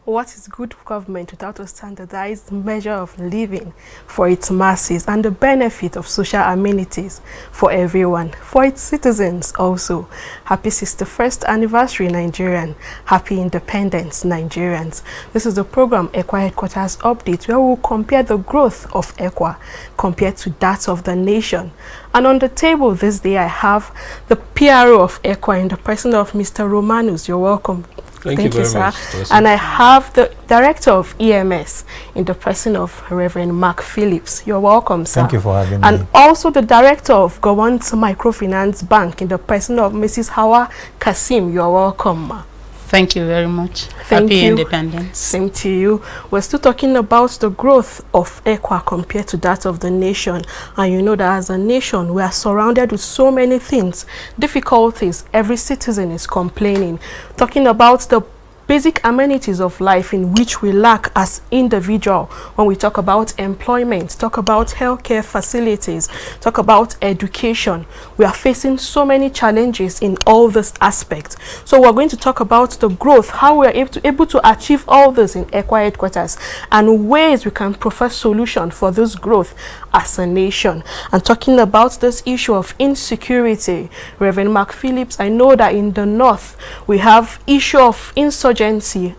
What is good government without a standardized measure of living for its masses and the benefit of social amenities for everyone, for its citizens also? Happy 61st anniversary, Nigerian. Happy independence, Nigerians. This is the program ECWA Headquarters Update, where we will compare the growth of ECWA compared to that of the nation. And on the table this day, I have the PRO of ECWA in the person of Mr. Romanus. You're welcome. Thank you very much, sir. And I have the Director of EMS in the person of Reverend Mark Phillips. You're welcome, sir. Thank you for having me. And also the Director of Government Microfinance Bank in the person of Mrs. Hawa Kasim. You're welcome, ma. Thank you very much. Thank Happy you. Independence. Same to you. We're still talking about the growth of ECWA compared to that of the nation. And you know that as a nation, we are surrounded with so many things, difficulties. Every citizen is complaining. Talking about the basic amenities of life in which we lack as individual. When we talk about employment, talk about healthcare facilities, talk about education, we are facing so many challenges in all this aspect. So we're going to talk about the growth, how we are able to achieve all this in ECWA Headquarters, and ways we can provide solution for this growth as a nation. And talking about this issue of insecurity, Reverend Mark Phillips, I know that in the north we have issue of insurgency,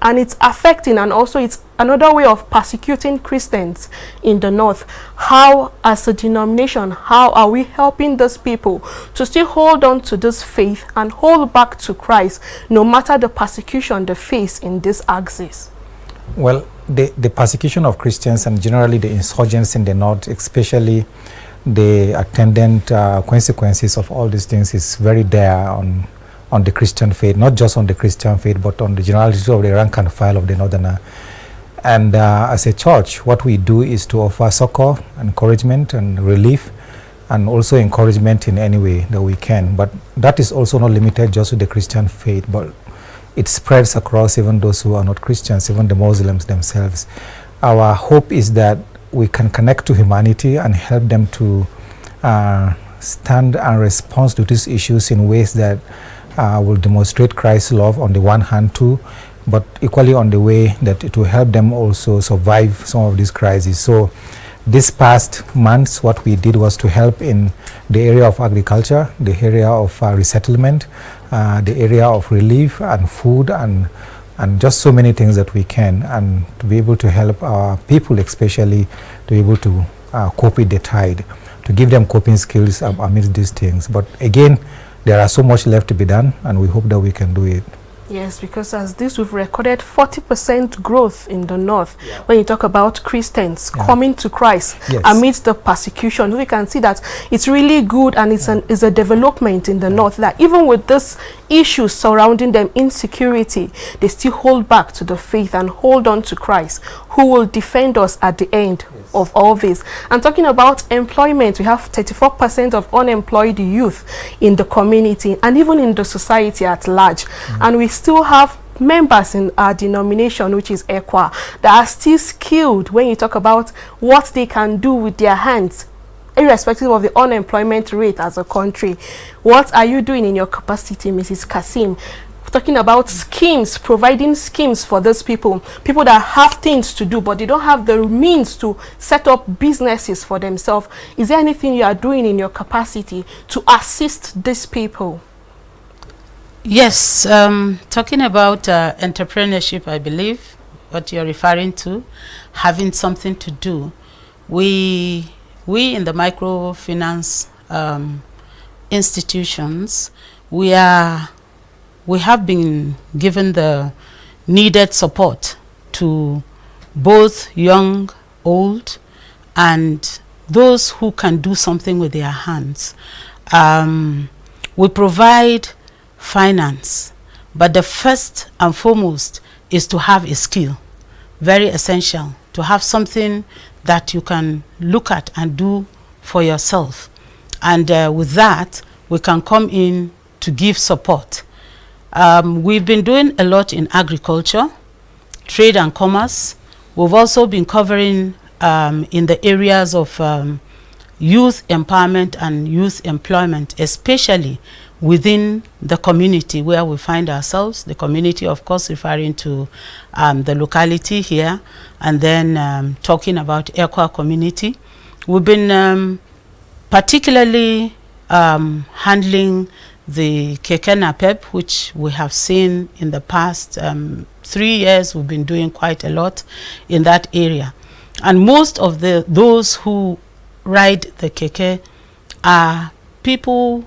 and it's affecting, and also it's another way of persecuting Christians in the north. How, as a denomination, how are we helping those people to still hold on to this faith and hold back to Christ, no matter the persecution they face in this axis? Well, the persecution of Christians and generally the insurgents in the north, especially the attendant consequences of all these things, is very dire on the Christian faith, not just on the Christian faith, but on the generality of the rank and file of the northerner. And as a church, what we do is to offer succor, encouragement, and relief, and also encouragement in any way that we can. But that is also not limited just to the Christian faith, but it spreads across even those who are not Christians, even the Muslims themselves. Our hope is that we can connect to humanity and help them to stand and respond to these issues in ways that will demonstrate Christ's love on the one hand too, but equally on the way that it will help them also survive some of these crises. So this past months, what we did was to help in the area of agriculture, the area of resettlement, the area of relief and food, and just so many things that we can, and to be able to help our people, especially to be able to cope with the tide, to give them coping skills amidst these things. But again, there are so much left to be done, and we hope that we can do it. Yes, because as this, we've recorded 40% growth in the north. Yeah. When you talk about Christians coming to Christ amidst the persecution, we can see that it's really good, and it's a development in the north, that even with this issues surrounding them, insecurity, they still hold back to the faith and hold on to Christ, who will defend us at the end of all this. And talking about employment, we have 34% of unemployed youth in the community and even in the society at large. And we still have members in our denomination, which is ECWA, that are still skilled when you talk about what they can do with their hands, irrespective of the unemployment rate as a country. What are you doing in your capacity, Mrs. Kasim? Talking about schemes, providing schemes for those people that have things to do, but they don't have the means to set up businesses for themselves. Is there anything you are doing in your capacity to assist these people? Yes, talking about entrepreneurship, I believe what you're referring to, having something to do. We in the microfinance institutions, we have been given the needed support to both young, old, and those who can do something with their hands. We provide finance, but the first and foremost is to have a skill, very essential, to have something that you can look at and do for yourself. And with that, we can come in to give support. We've been doing a lot in agriculture, trade and commerce. We've also been covering in the areas of youth empowerment and youth employment, especially within the community where we find ourselves. The community, of course, referring to the locality here, and then talking about ECWA community. We've been particularly handling the Keke Napep, which we have seen in the past 3 years. We've been doing quite a lot in that area. And most of those who ride the Keke are people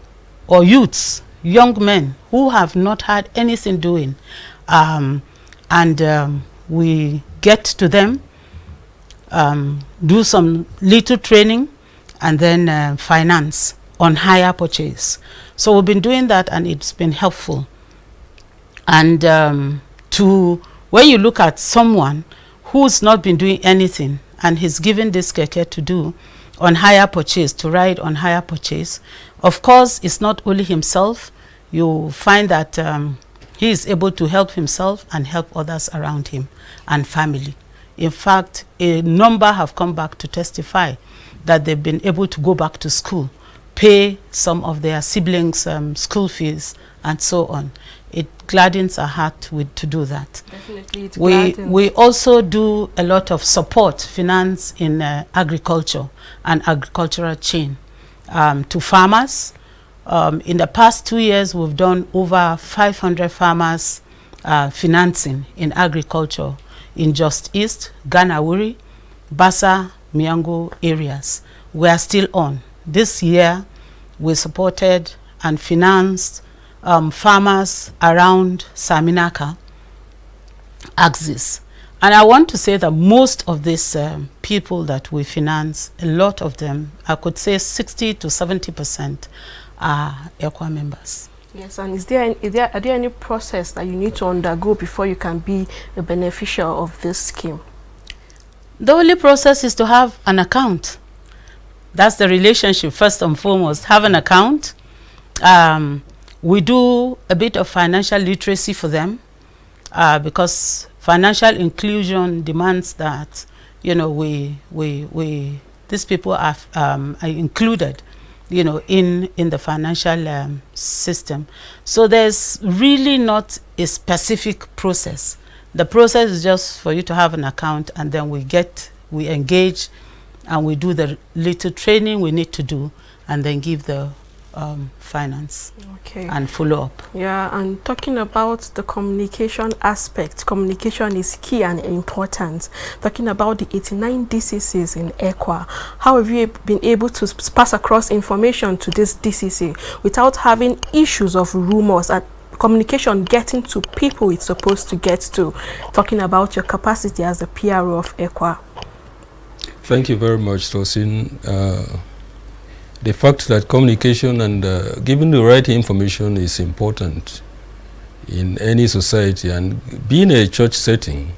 or youths, young men who have not had anything doing. We get to them, do some little training, and then finance on hire purchase. So we've been doing that, and it's been helpful. And when you look at someone who's not been doing anything and he's given this keke to do on hire purchase, to ride on hire purchase, of course, it's not only himself. You find that he is able to help himself and help others around him and family. In fact, a number have come back to testify that they've been able to go back to school, pay some of their siblings' school fees, and so on. It gladdens our heart to do that. Definitely, it gladdens. We also do a lot of support, finance in agriculture and agricultural chain to farmers. In the past 2 years, we've done over 500 farmers financing in agriculture in Just East, Ganawuri, Basa, Miango areas. We are still on. This year, we supported and financed farmers around Saminaka axis. And I want to say that most of these people that we finance, a lot of them, I could say 60 to 70% are ECWA members. Yes, and are there any process that you need to undergo before you can be a beneficiary of this scheme? The only process is to have an account. That's the relationship, first and foremost. Have an account. We do a bit of financial literacy for them because financial inclusion demands that, you know, these people are included, you know, in the financial system. So there's really not a specific process. The process is just for you to have an account, and then we engage, and we do the little training we need to do, and then give the finance and follow up. Yeah, and talking about the communication aspect, communication is key and important. Talking about the 89 DCCs in ECWA, how have you been able to pass across information to this DCC without having issues of rumors and communication getting to people it's supposed to get to? Talking about your capacity as the PRO of ECWA. Thank you very much, Tosin. The fact that communication and giving the right information is important in any society, and being a church setting,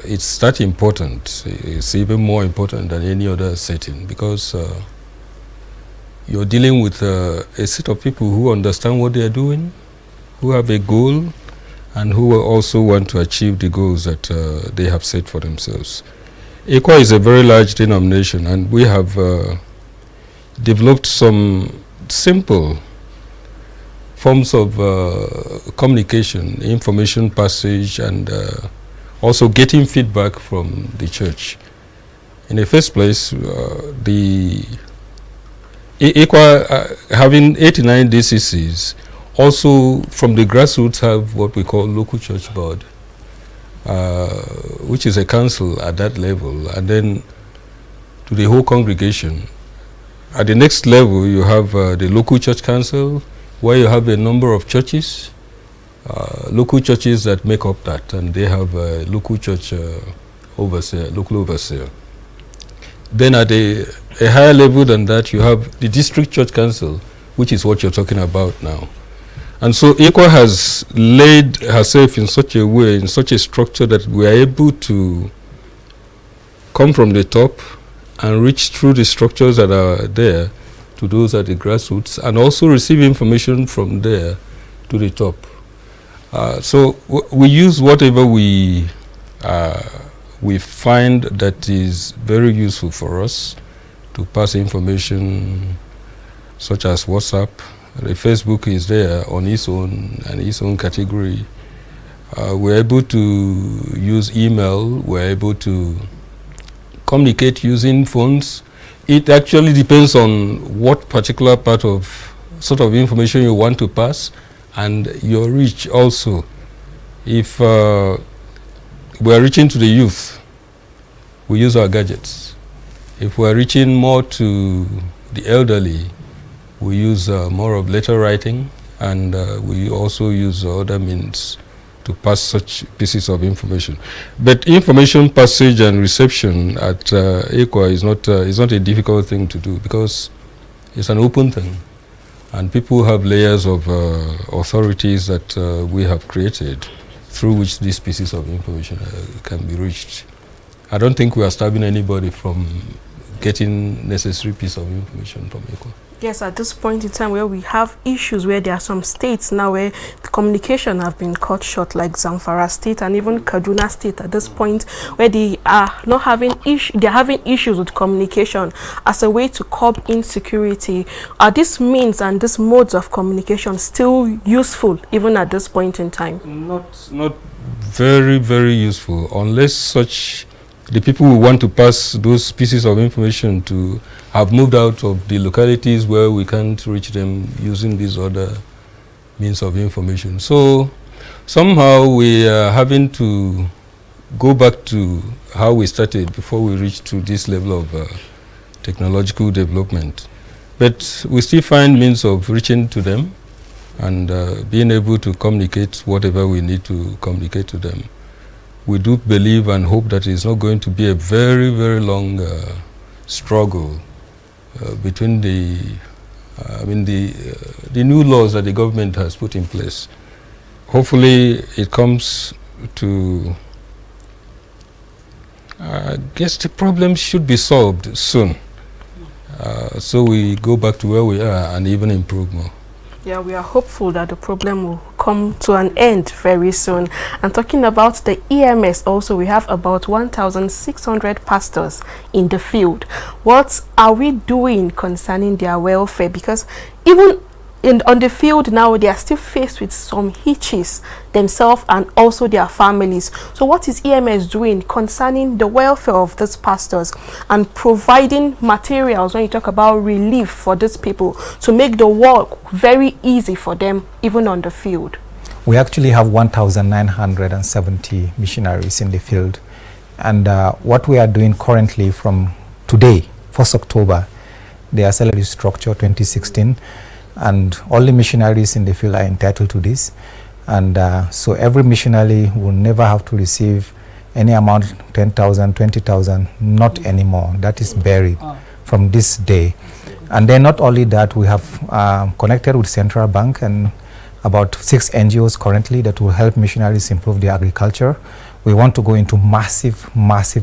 it's that important. It's even more important than any other setting, because you're dealing with a set of people who understand what they are doing, who have a goal, and who also want to achieve the goals that they have set for themselves. ECWA is a very large denomination, and we have developed some simple forms of communication, information passage, and also getting feedback from the church. In the first place, the ECWA having 89 DCCs, also from the grassroots have what we call local church board, which is a council at that level, and then to the whole congregation. At the next level, you have the local church council, where you have a number of churches, local churches that make up that, and they have a local church overseer, local overseer. Then at a higher level than that, you have the district church council, which is what you're talking about now. And so ECWA has laid herself in such a way, in such a structure, that we are able to come from the top and reach through the structures that are there to those at the grassroots, and also receive information from there to the top. So we use whatever we find that is very useful for us to pass information, such as WhatsApp, The Facebook is there on its own and its own category. We're able to use email. We're able to communicate using phones. It actually depends on what particular part of sort of information you want to pass and your reach also. If we're reaching to the youth, we use our gadgets. If we're reaching more to the elderly, we use more of letter writing, and we also use other means to pass such pieces of information. But information passage and reception at ECWA is not a difficult thing to do, because it's an open thing, and people have layers of authorities that we have created through which these pieces of information can be reached. I don't think we are stopping anybody from getting necessary piece of information from ECWA. Yes, at this point in time where we have issues where there are some states now where the communication have been cut short, like Zamfara State and even Kaduna State at this point, where they are not having they're having issues with communication as a way to curb insecurity. Are these means and these modes of communication still useful even at this point in time? Not very, very useful, unless the people who want to pass those pieces of information to have moved out of the localities where we can't reach them using these other means of information. So somehow we are having to go back to how we started before we reached to this level of technological development. But we still find means of reaching to them and being able to communicate whatever we need to communicate to them. We do believe and hope that it's not going to be a very, very long struggle between the new laws that the government has put in place. Hopefully it comes to, I guess the problem should be solved soon. So we go back to where we are and even improve more. Yeah, we are hopeful that the problem will come to an end very soon. And talking about the EMS also, we have about 1,600 pastors in the field. What are we doing concerning their welfare? Because even on the field now, they are still faced with some hitches themselves and also their families. So what is EMS doing concerning the welfare of these pastors and providing materials when you talk about relief for these people to make the work very easy for them even on the field? We actually have 1,970 missionaries in the field, and what we are doing currently from today, 1st October, their salary structure 2016, and all the missionaries in the field are entitled to this. And so every missionary will never have to receive any amount, 10,000, 20,000, not anymore. That is buried from this day. And then not only that, we have connected with Central Bank and about 6 NGOs currently that will help missionaries improve their agriculture. We want to go into massive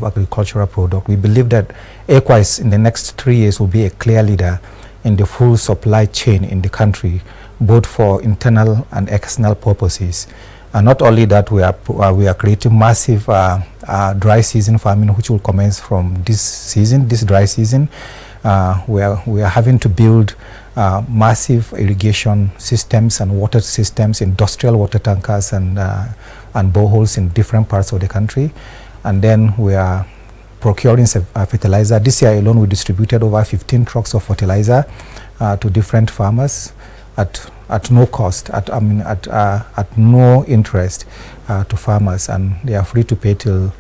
agricultural product. We believe that ECWA in the next 3 years will be a clear leader in the full supply chain in the country, both for internal and external purposes. And not only that, we are creating massive dry season farming, which will commence from this dry season. We are having to build massive irrigation systems and water systems, industrial water tankers and boreholes in different parts of the country. And then we are procuring fertilizer. This year alone, we distributed over 15 trucks of fertilizer to different farmers at no cost, at no interest to farmers, and they are free to pay till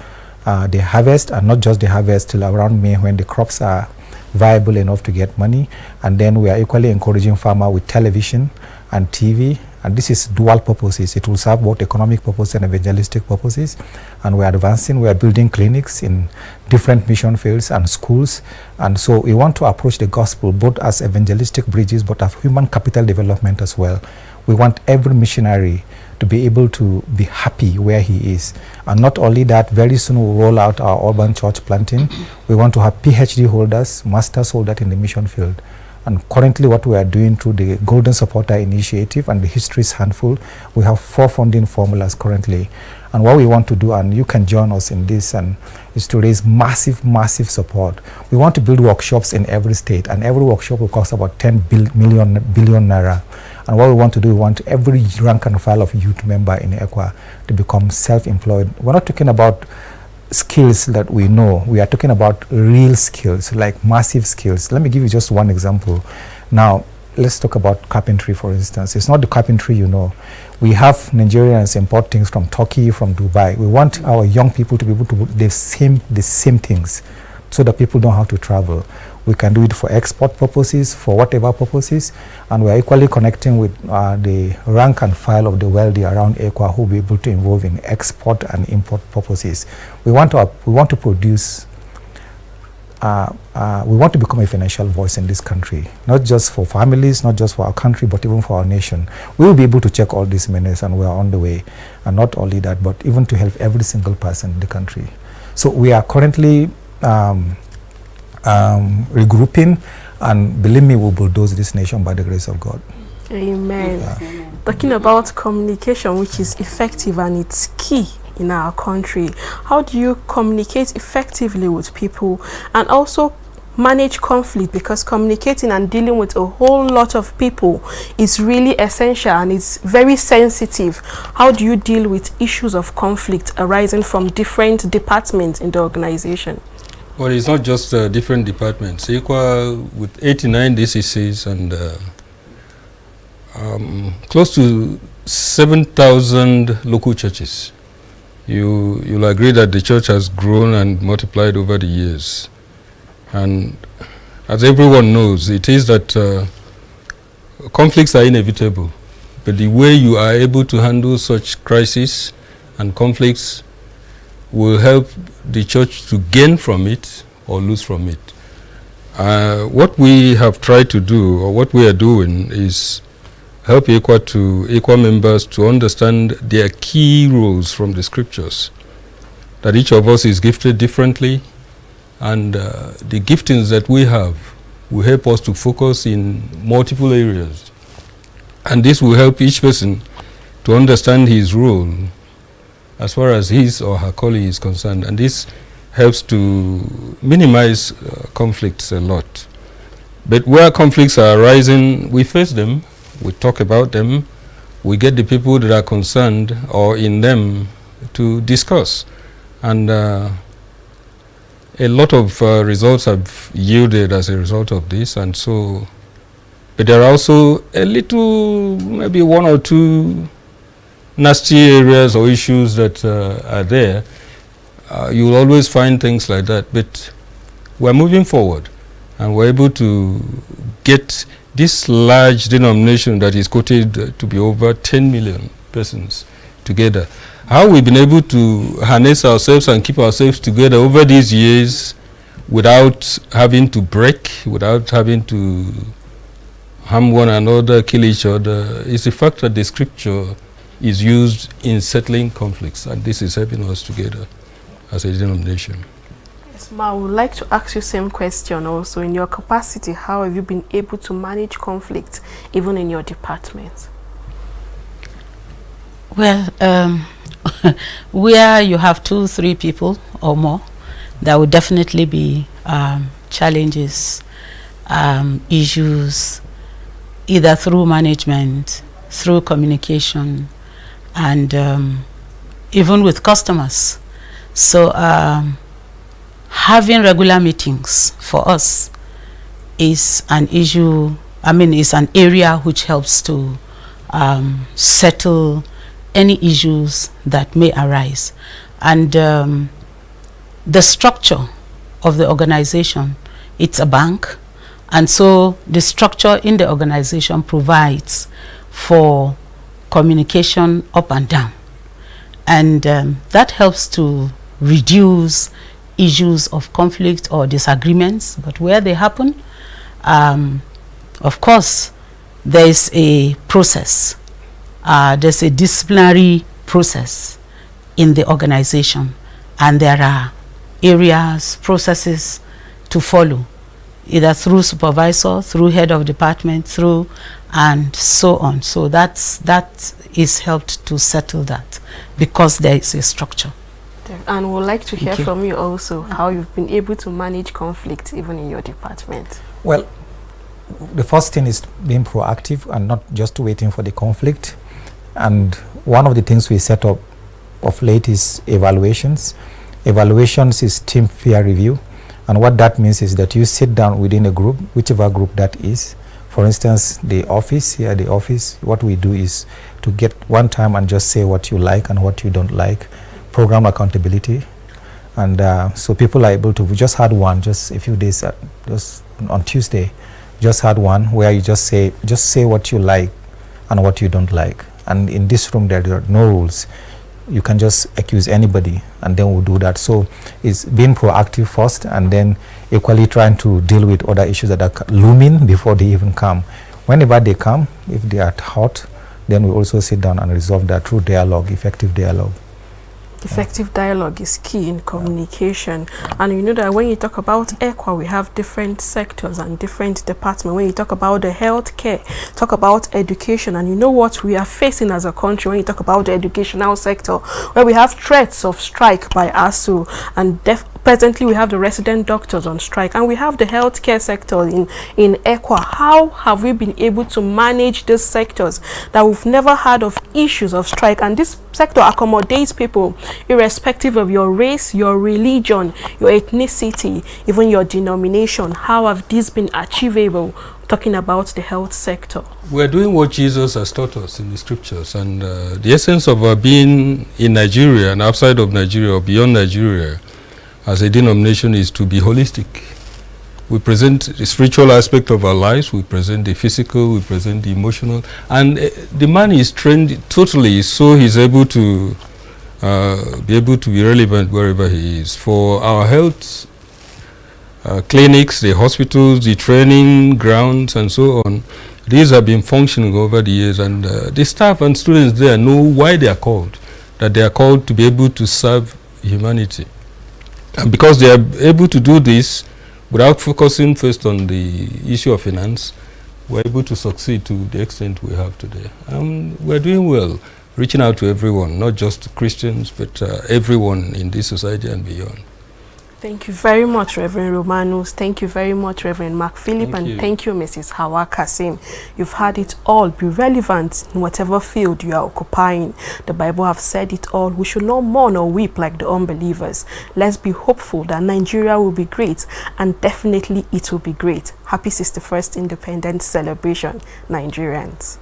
they harvest, and not just the harvest, till around May when the crops are viable enough to get money. And then we are equally encouraging farmers with television and TV, and this is dual purposes. It will serve both economic purposes and evangelistic purposes. And we are advancing. We are building clinics in different mission fields and schools. And so we want to approach the gospel both as evangelistic bridges, but as human capital development as well. We want every missionary to be able to be happy where he is. And not only that, very soon we'll roll out our urban church planting. We want to have PhD holders, master's holders in the mission field. And currently what we are doing through the Golden Supporter Initiative and the History's Handful, we have 4 funding formulas currently. And what we want to do, and you can join us in this, and is to raise massive, massive support. We want to build workshops in every state, and every workshop will cost about 10 billion naira. And what we want to do, we want every rank and file of youth member in ECWA to become self-employed. We're not talking about skills that we know. We are talking about real skills, like massive skills. Let me give you just one example. Now, let's talk about carpentry, for instance. It's not the carpentry you know. We have Nigerians import things from Turkey, from Dubai. We want our young people to be able to do the same things, so that people don't have to travel. We can do it for export purposes, for whatever purposes, and we are equally connecting with the rank and file of the wealthy around ECWA who will be able to involve in export and import purposes. We want to produce. We want to become a financial voice in this country, not just for families, not just for our country, but even for our nation. We will be able to check all these menaces, and we are on the way. And not only that, but even to help every single person in the country. So we are currently regrouping, and believe me, we'll bulldoze this nation by the grace of God. Amen. Talking about communication, which is effective and it's key in our country. How do you communicate effectively with people and also manage conflict? Because communicating and dealing with a whole lot of people is really essential and it's very sensitive. How do you deal with issues of conflict arising from different departments in the organization? Well, it's not just different departments. ECWA with 89 DCCs and close to 7,000 local churches. You'll agree that the church has grown and multiplied over the years. And as everyone knows, it is that conflicts are inevitable. But the way you are able to handle such crises and conflicts will help the church to gain from it or lose from it. What we have tried to do, or what we are doing, is help ECWA members to understand their key roles from the scriptures, that each of us is gifted differently, and the giftings that we have will help us to focus in multiple areas. And this will help each person to understand his role as far as his or her calling is concerned. And this helps to minimize conflicts a lot. But where conflicts are arising, we face them, we talk about them, we get the people that are concerned or in them to discuss. And a lot of results have yielded as a result of this. And so, but there are also a little, maybe 1 or 2 nasty areas or issues that are there. You will always find things like that, but we're moving forward and we're able to get this large denomination that is quoted to be over 10 million persons together. How we've been able to harness ourselves and keep ourselves together over these years without having to break, without having to harm one another, kill each other, is the fact that the scripture is used in settling conflicts, and this is helping us together as a denomination. Yes, Ma, I would like to ask you the same question also. In your capacity, how have you been able to manage conflict even in your department? Well, where you have 2-3 people or more, there will definitely be challenges, issues, either through management, through communication, and even with customers. So having regular meetings for us is an issue, is an area which helps to settle any issues that may arise. And the structure of the organization, it's a bank, and so the structure in the organization provides for communication up and down, and that helps to reduce issues of conflict or disagreements. But where they happen, of course there is a process, there's a disciplinary process in the organization, and there are areas, processes to follow either through supervisor, through head of department, through and so on. So that is helped to settle that because there is a structure. And we'd like to hear Thank you. from you also how you've been able to manage conflict even in your department. Well, the first thing is being proactive and not just waiting for the conflict. And one of the things we set up of late is evaluations. Evaluations is team peer review. And what that means is that you sit down within a group, whichever group that is. For instance, the office, here the office, what we do is to get one time and just say what you like and what you don't like. Program accountability. And so people are able to, we just had one just a few days, just on Tuesday, just had one where you just say what you like and what you don't like. And in this room there are no rules. You can just accuse anybody and then we'll do that. So it's being proactive first and then equally trying to deal with other issues that are looming before they even come. Whenever they come, if they are hot, then we also sit down and resolve that through dialogue, effective dialogue. Effective dialogue is key in communication. And you know that when you talk about ECWA, we have different sectors and different departments. When you talk about the healthcare, talk about education, and you know what we are facing as a country when you talk about the educational sector, where we have threats of strike by ASU, and presently we have the resident doctors on strike, and we have the healthcare sector in ECWA. How have we been able to manage these sectors that we've never had of issues of strike? And this sector accommodates people irrespective of your race, your religion, your ethnicity, even your denomination. How have these been achievable? Talking about the health sector, we're doing what Jesus has taught us in the scriptures, and the essence of our being in Nigeria and outside of Nigeria or beyond Nigeria as a denomination is to be holistic. We present the spiritual aspect of our lives, we present the physical, we present the emotional, and the man is trained totally so he's able to be relevant wherever he is. For our health clinics, the hospitals, the training grounds and so on, these have been functioning over the years, and the staff and students there know why they are called, that they are called to be able to serve humanity. And because they are able to do this without focusing first on the issue of finance, we're able to succeed to the extent we have today. We're doing well, reaching out to everyone, not just Christians, but everyone in this society and beyond. Thank you very much, Reverend Romanus. Thank you very much, Reverend Mark Philip, and thank you, Mrs. Hawa Kasim. You've had it all. Be relevant in whatever field you are occupying. The Bible have said it all. We should not mourn or weep like the unbelievers. Let's be hopeful that Nigeria will be great, and definitely it will be great. Happy 61st Independence celebration, Nigerians.